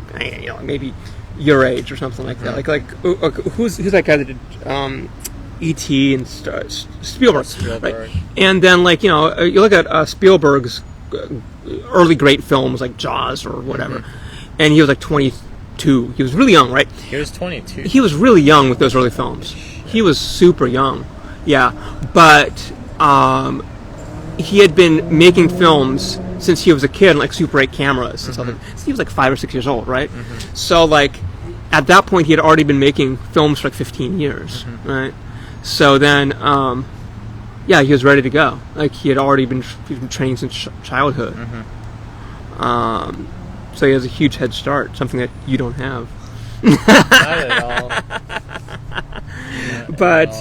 maybe your age or something like that. Like who's that guy that did E.T. and Spielberg, right? And then, like, you look at Spielberg's early great films like Jaws or whatever, and he was like 22. He was really young, right? He was 22. He was really young with those early films. He was super young, yeah. But he had been making films since he was a kid, like Super 8 cameras and stuff. So he was like 5 or 6 years old, right? So, like, at that point, he had already been making films for like 15 years, right? So then, he was ready to go. Like, he had already been trained since childhood. So he has a huge head start, something that you don't have. Not at all. But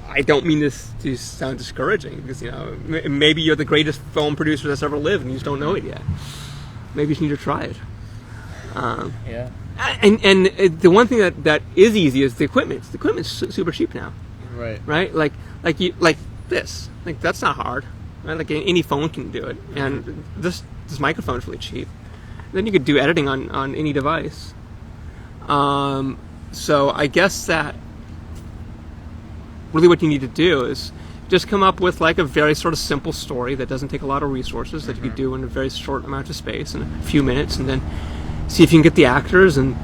I don't mean this to sound discouraging, because maybe you're the greatest film producer that's ever lived, and you just don't know it yet. Maybe you just need to try it. Yeah. And the one thing that is easy is the equipment. The equipment's super cheap now. Right. Like this. Like, that's not hard. Right? Like, any phone can do it. And this microphone is really cheap. Then you could do editing on any device. So I guess that really what you need to do is just come up with, like, a very sort of simple story that doesn't take a lot of resources, that you could do in a very short amount of space, in a few minutes, and then see if you can get the actors and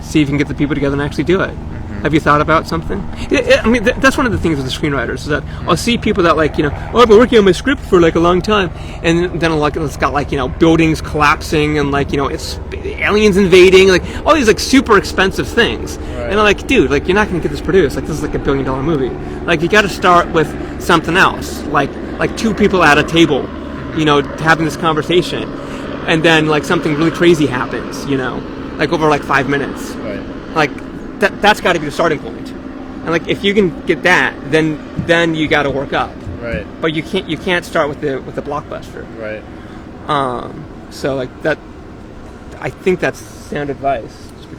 see if you can get the people together and actually do it. Have you thought about something? I mean, that's one of the things with the screenwriters, is that I'll see people that, like, I've been working on my script for, like, a long time, and then, like, it's got, like, buildings collapsing, and, like, it's aliens invading, like, all these, like, super expensive things. And I'm like, dude, like, you're not going to get this produced. Like, this is like $1 billion movie. Like, you got to start with something else, like 2 people at a table, having this conversation, and then, like, something really crazy happens, like, over, like, 5 minutes. Like, that's got to be the starting point. And, like, if you can get that, then you got to work up. Right. But you can't start with the blockbuster. Right. So, like, that, I think that's sound advice. Just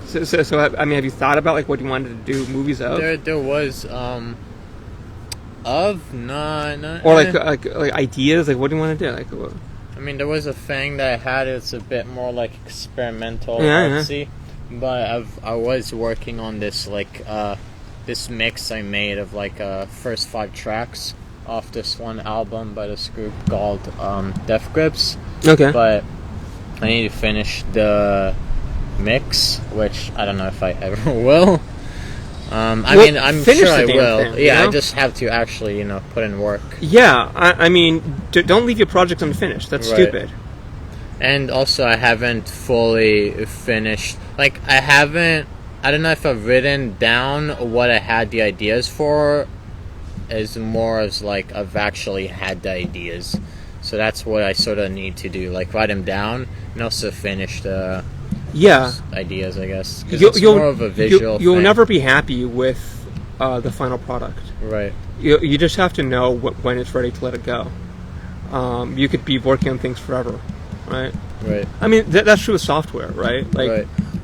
So I mean, have you thought about like what you wanted to do movies of? There was no. Or like ideas, like what do you want to do? Like, what? I mean, there was a thing that I had. It's a bit more like experimental, artsy. But I was working on this like this mix I made of like first 5 tracks off this one album by this group called Death Grips. Okay. But I need to finish the mix, which I don't know if I ever will. I mean, I'm sure I will. Thing, yeah, I just have to actually, put in work. Yeah, I mean, don't leave your project unfinished. That's stupid. And also, I haven't fully finished. Like, I don't know if I've written down what I had the ideas for, as more as like I've actually had the ideas. So that's what I sort of need to do, like write them down and also finish the ideas, I guess. Because it's more of a visual You'll thing. never be happy with the final product. Right. You just have to know when it's ready to let it go. You could be working on things forever, right? Right. I mean, that's true with software, right?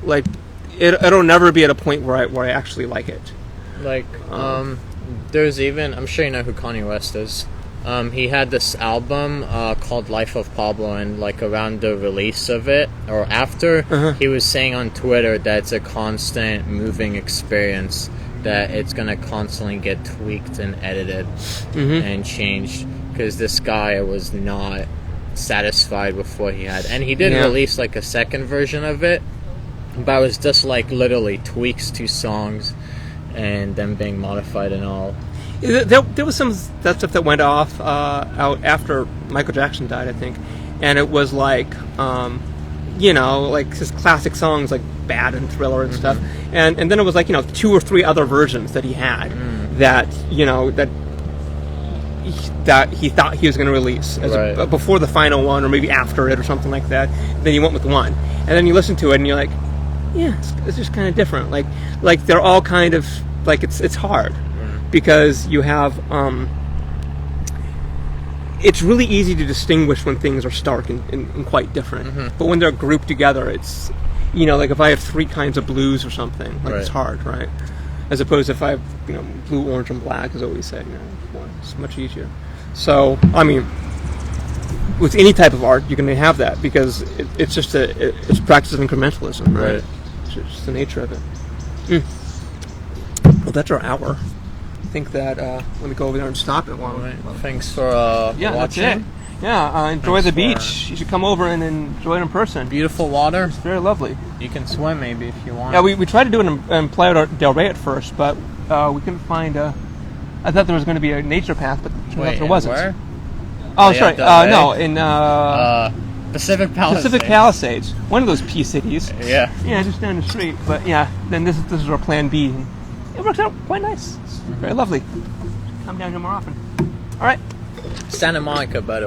Like it'll never be at a point where I actually like it. Like, there's even, I'm sure you know who Kanye West is. He had this album called Life of Pablo, and like around the release of it or after, he was saying on Twitter that it's a constant moving experience, that it's gonna constantly get tweaked and edited and changed, because this guy was not satisfied with what he had, and he did release like a second version of it, but it was just like literally tweaks to songs and them being modified and all. There was some that stuff that went off out after Michael Jackson died, I think, and it was like, like his classic songs like Bad and Thriller and stuff, and then it was like 2 or 3 other versions that he had that that he thought he was going to release as before the final one, or maybe after it or something like that. Then he went with one, and then you listen to it and you're like, yeah, it's just kind of different. Like they're all kind of like it's hard. Because you have, it's really easy to distinguish when things are stark and quite different. But when they're grouped together, it's, like if I have 3 kinds of blues or something, like it's hard, right? As opposed to if I have, blue, orange, and black, as always say, it's much easier. So, I mean, with any type of art, you're going to have that because it's just it's practice of incrementalism, right? It's just the nature of it. Well, that's our hour. I think that let me go over there and stop it. Thanks for watching. That's it. Yeah, enjoy the beach. You should come over and enjoy it in person. Beautiful water. It's very lovely. You can swim maybe if you want. Yeah, we tried to do it in Playa del Rey at first, but we couldn't find I thought there was going to be a nature path, but there wasn't. Where? Oh, sorry. No, in Pacific Palisades. Pacific Palisades. One of those P cities. Yeah. Yeah, just down the street. But yeah, then this is our plan B. It works out quite nice. It's very lovely. Come down here more often. All right. Santa Monica, by the way.